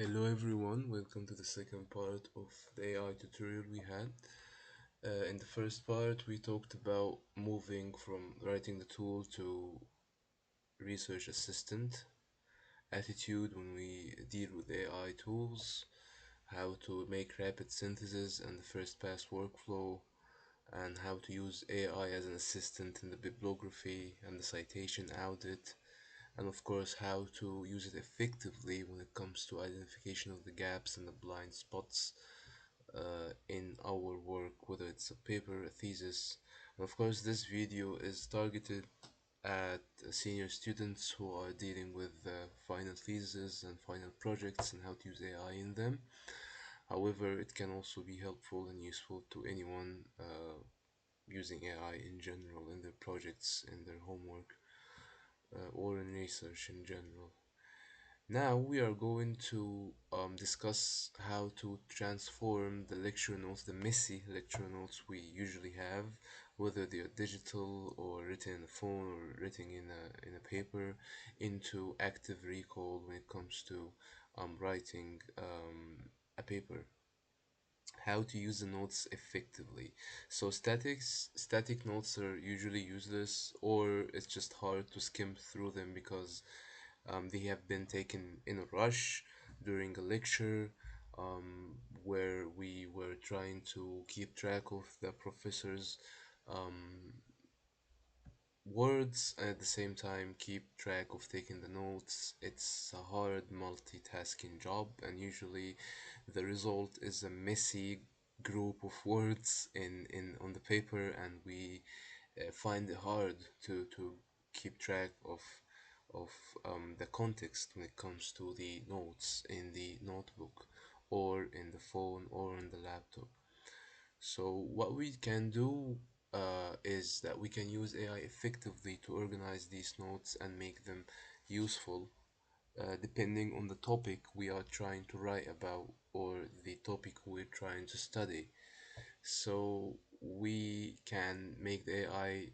Hello everyone, welcome to the second part of the AI tutorial we had. In the first part, we talked about moving from writing the tool to research assistant, attitude when we deal with AI tools, how to make rapid synthesis and the first pass workflow, and how to use AI as an assistant in the bibliography and the citation audit, and of course how to use it effectively when it comes to identification of the gaps and the blind spots in our work, whether it's a paper, a thesis. And of course, this video is targeted at senior students who are dealing with final theses and final projects and how to use AI in them. However, it can also be helpful and useful to anyone using AI in general in their projects, in their homework, or in research in general. Now we are going to discuss how to transform the lecture notes, the messy lecture notes we usually have, whether they are digital or written in a phone or written in a paper, into active recall when it comes to writing a paper. How to use the notes effectively. So static notes are usually useless, or it's just hard to skim through them because they have been taken in a rush during a lecture where we were trying to keep track of the professor's um, words and at the same time keep track of taking the notes. It's a hard multitasking job, and usually the result is a messy group of words in on the paper, and we find it hard to keep track of the context when it comes to the notes in the notebook or in the phone or on the laptop. So what we can do is that we can use AI effectively to organize these notes and make them useful depending on the topic we are trying to write about or the topic we're trying to study. So we can make the AI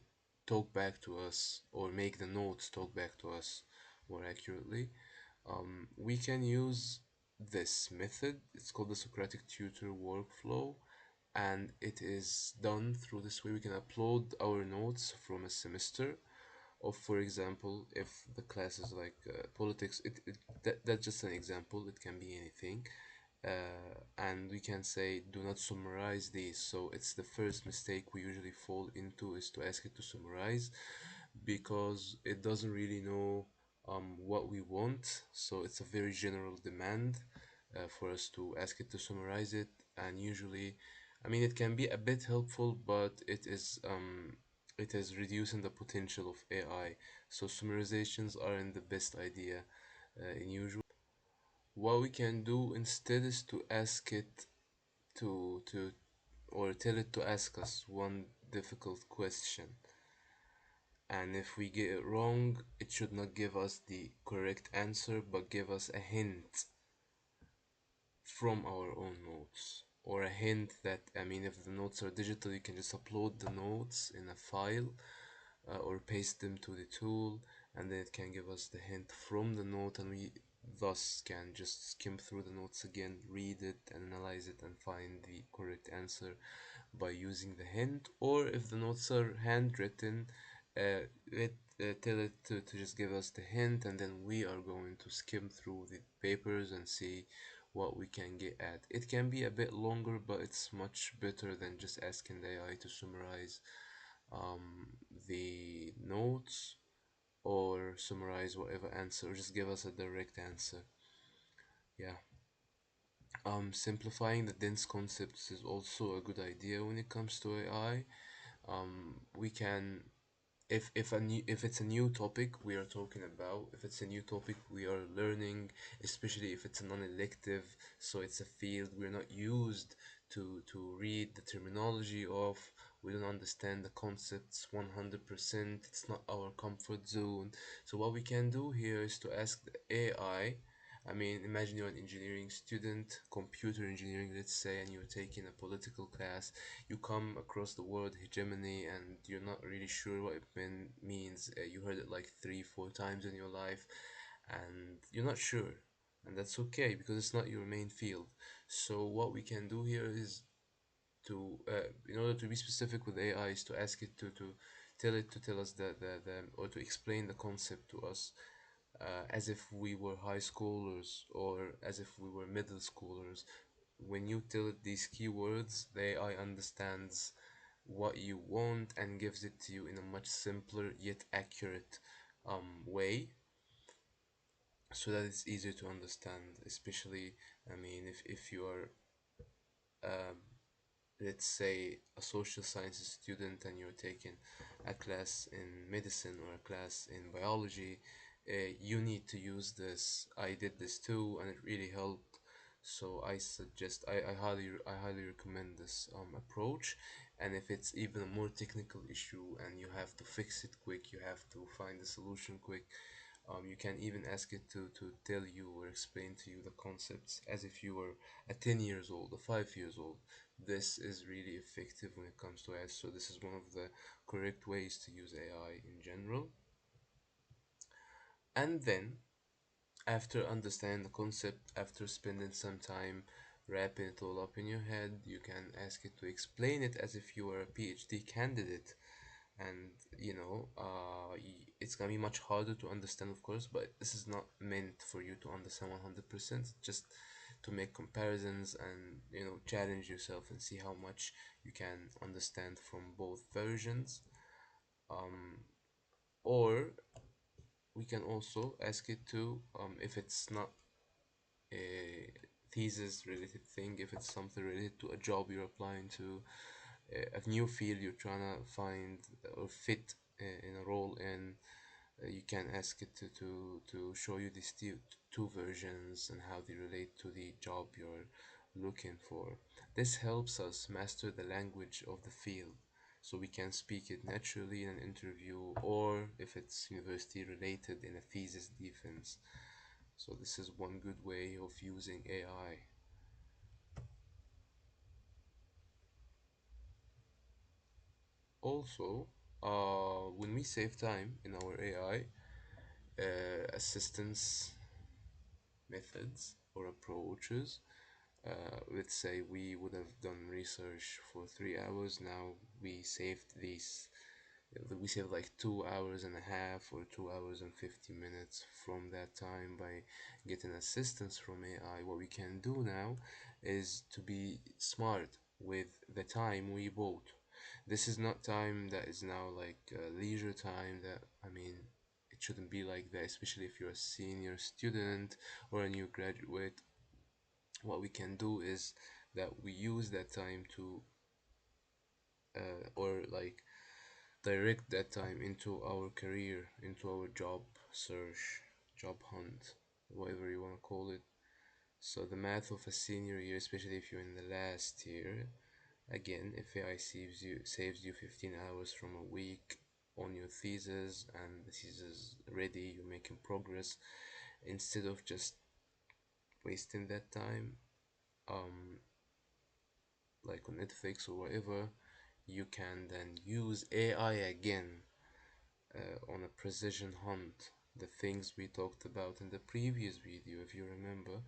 talk back to us or make the notes talk back to us more accurately. We can use this method. It's called the Socratic Tutor workflow, and it is done through this way. We can upload our notes from a semester of, for example, if the class is like politics, that's just an example. It can be anything. And we can say do not summarize these. So it's the first mistake we usually fall into, is to ask it to summarize because it doesn't really know what we want. So it's a very general demand for us to ask it to summarize it. And usually, I mean, it can be a bit helpful, but it is reducing the potential of AI. So summarizations aren't the best idea in usual. What we can do instead is to ask it to or tell it to ask us one difficult question, and if we get it wrong, it should not give us the correct answer but give us a hint from our own notes, or a hint that, I mean, if the notes are digital, you can just upload the notes in a file or paste them to the tool, and then it can give us the hint from the note, and we thus can just skim through the notes again, read it and analyze it and find the correct answer by using the hint. Or if the notes are handwritten, let tell it to just give us the hint, and then we are going to skim through the papers and see what we can get at. It can be a bit longer, but it's much better than just asking the AI to summarize um, the notes or summarize whatever answer, or just give us a direct answer. Yeah. Simplifying the dense concepts is also a good idea when it comes to AI. We can, if it's a new topic we are talking about, if it's a new topic we are learning, especially if it's a non-elective, so it's a field we're not used to read the terminology of, we don't understand the concepts 100%, it's not our comfort zone. So what we can do here is to ask the AI. I mean, imagine you're an engineering student, computer engineering, let's say, and you're taking a political class. You come across the word hegemony and you're not really sure what means. You heard it like three, four times in your life, and you're not sure. and that's okay because it's not your main field. So what we can do here is to in order to be specific with AI is to ask it to tell us the or to explain the concept to us as if we were high schoolers or as if we were middle schoolers. When you tell it these keywords, the AI understands what you want and gives it to you in a much simpler yet accurate way, so that it's easier to understand. Especially, I mean, if you are um, let's say a social sciences student and you're taking a class in medicine or a class in biology, you need to use this. I did this too and it really helped. So I suggest, I highly recommend this approach. And if it's even a more technical issue and you have to fix it quick, you have to find a solution quick, you can even ask it to tell you or explain to you the concepts as if you were a 10 years old or 5 years old. This is really effective when it comes to AI. So this is one of the correct ways to use AI in general. And then after understanding the concept, after spending some time wrapping it all up in your head, you can ask it to explain it as if you were a PhD candidate. And it's gonna be much harder to understand, of course, but this is not meant for you to understand 100%, just to make comparisons and challenge yourself and see how much you can understand from both versions. Or we can also ask it to, if it's not a thesis related thing, if it's something related to a job you're applying to, a new field you're trying to find or fit in a role in, you can ask it to show you these two versions and how they relate to the job you're looking for. This helps us master the language of the field so we can speak it naturally in an interview or if it's university related in a thesis defense. So this is one good way of using AI. Also, when we save time in our AI assistance methods or approaches, let's say we would have done research for 3 hours. Now we saved these, we saved like 2 hours and a half or 2 hours and 50 minutes from that time by getting assistance from AI. What we can do now is to be smart with the time we bought. This is not time that is now like leisure time. That, I mean, it shouldn't be like that, especially if you're a senior student or a new graduate. What we can do is that we use that time to or like direct that time into our career, into our job search, job hunt, whatever you want to call it. So the math of a senior year, especially if you're in the last year, again, if AI saves you 15 hours from a week on your thesis and the thesis is ready, you're making progress, instead of just wasting that time, um, like on Netflix or whatever, you can then use AI again on a precision hunt. The things we talked about in the previous video, if you remember,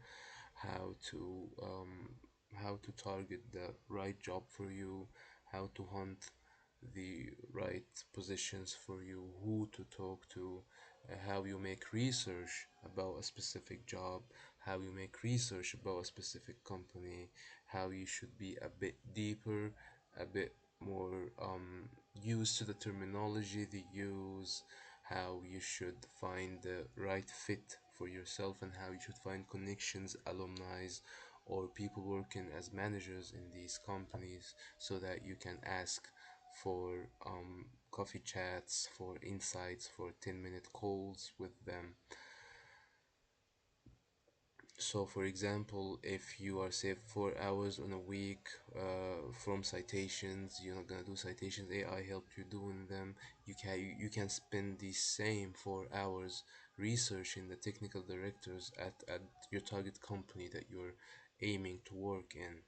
how to um, how to target the right job for you, how to hunt the right positions for you, who to talk to, how you make research about a specific job, how you make research about a specific company, how you should be a bit deeper, a bit more used to the terminology they use, how you should find the right fit for yourself, and how you should find connections, alumni, or people working as managers in these companies so that you can ask for coffee chats, for insights, for 10-minute calls with them. So, for example, if you are saved 4 hours on a week from citations, you're not gonna do citations. AI help you doing them. You can spend the same 4 hours researching the technical directors at your target company that you're aiming to work in,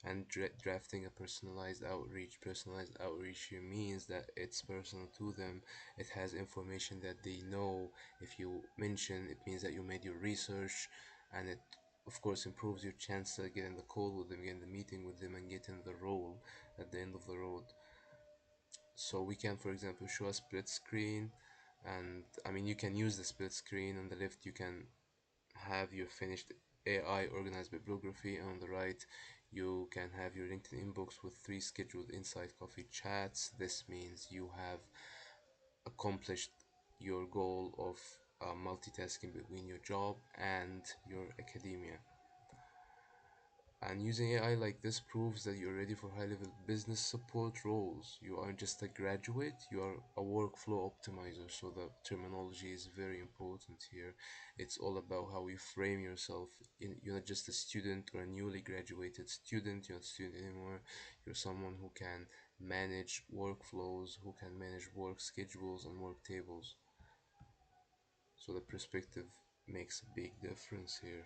and drafting a personalized outreach. Personalized outreach here means that it's personal to them. It has information that they know. If you mention, it means that you made your research and it of course improves your chance of getting the call with them, getting the meeting with them, and getting the role at the end of the road. So we can, for example, show a split screen, and I mean you can use the split screen. On the left you can have your finished AI organized bibliography, and on the right you can have your LinkedIn inbox with 3 scheduled inside coffee chats. This means you have accomplished your goal of multitasking between your job and your academia. And using AI like this proves that you're ready for high level business support roles. You aren't just a graduate, you are a workflow optimizer. So the terminology is very important here. It's all about how you frame yourself. You're not just a student or a newly graduated student, you're not a student anymore. You're someone who can manage workflows, who can manage work schedules and work tables. So the perspective makes a big difference here.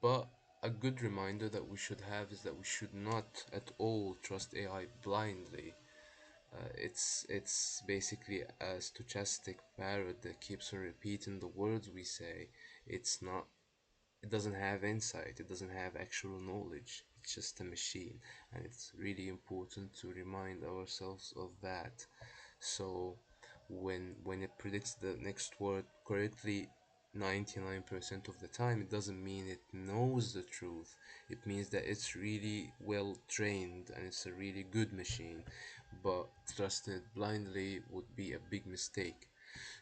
But a good reminder that we should have is that we should not at all trust AI blindly. It's basically a stochastic parrot that keeps on repeating the words we say. It's not. It doesn't have insight. It doesn't have actual knowledge. It's just a machine, and it's really important to remind ourselves of that. So when it predicts the next word correctly 99% of the time, it doesn't mean it knows the truth. It means that it's really well trained and it's a really good machine. But trust it blindly would be a big mistake.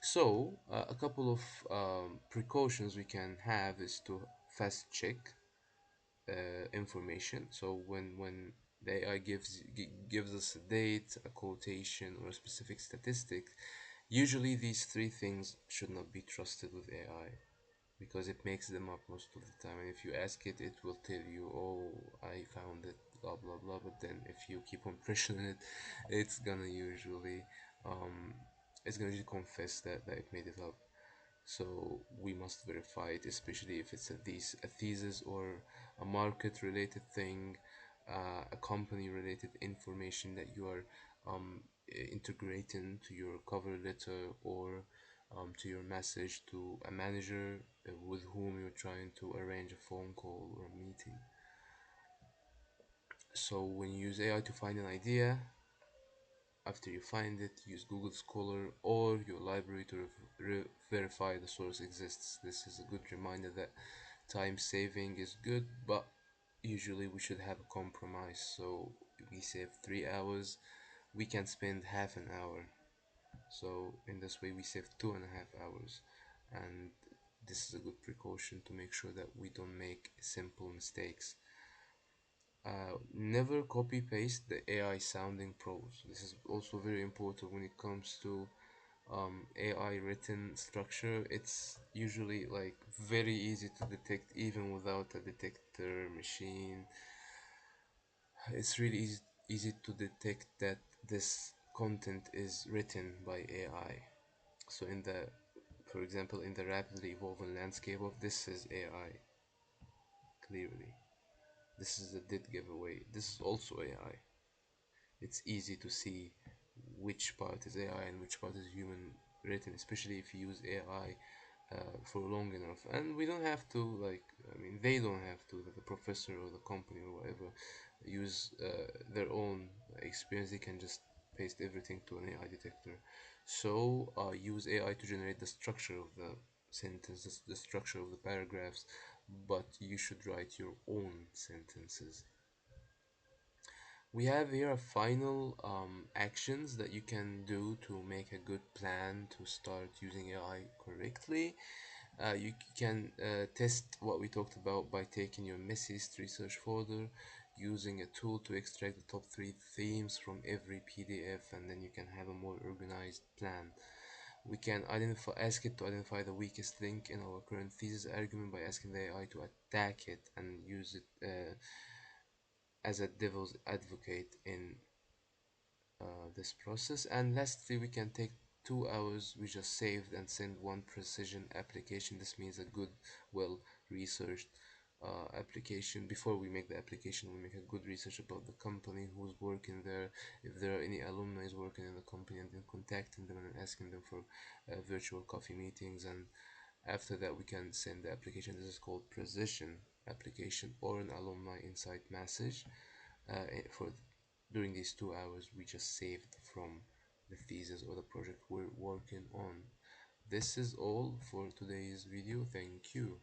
So a couple of precautions we can have is to fast check information. So when the AI gives us a date, a quotation, or a specific statistic, usually these three things should not be trusted with AI because it makes them up most of the time. And if you ask it, it will tell you, "Oh, I found it," blah blah blah. But then if you keep on pressuring it, it's gonna usually um, it's gonna usually confess that it made it up. So we must verify it, especially if it's a thesis or a market related thing, a company related information that you are integrating to your cover letter or to your message to a manager with whom you're trying to arrange a phone call or a meeting. So when you use AI to find an idea, after you find it, use Google Scholar or your library to verify the source exists. This is a good reminder that time saving is good, but usually we should have a compromise. So we save 3 hours, we can spend half an hour. So in this way, we save 2.5 hours, and this is a good precaution to make sure that we don't make simple mistakes. Never copy paste the AI sounding prose. This is also very important when it comes to AI written structure. It's usually like very easy to detect even without a detector machine. It's really easy to detect that this content is written by AI. So for example, in the rapidly evolving landscape of this is AI, clearly. This is a dead giveaway. This is also AI. It's easy to see which part is AI and which part is human written, especially if you use AI for long enough. And we don't have to, like, I mean, they don't have to, the professor or the company or whatever, use their own experience. They can just paste everything to an AI detector. So use AI to generate the structure of the sentence, the structure of the paragraphs, but you should write your own sentences. We have here a final actions that you can do to make a good plan to start using AI correctly. You can test what we talked about by taking your Messist research folder, using a tool to extract the top 3 themes from every PDF, and then you can have a more organized plan. We can ask it to identify the weakest link in our current thesis argument by asking the AI to attack it and use it as a devil's advocate in this process. And lastly, we can take 2 hours we just saved and send one precision application. This means a good, well researched application. Before we make the application, we make a good research about the company, who's working there, if there are any alumni working in the company, and then contacting them and asking them for virtual coffee meetings and After that, we can send the application. This is called precision application or an alumni insight message. For during these 2 hours, we just saved from the thesis or the project we're working on. This is all for today's video. Thank you.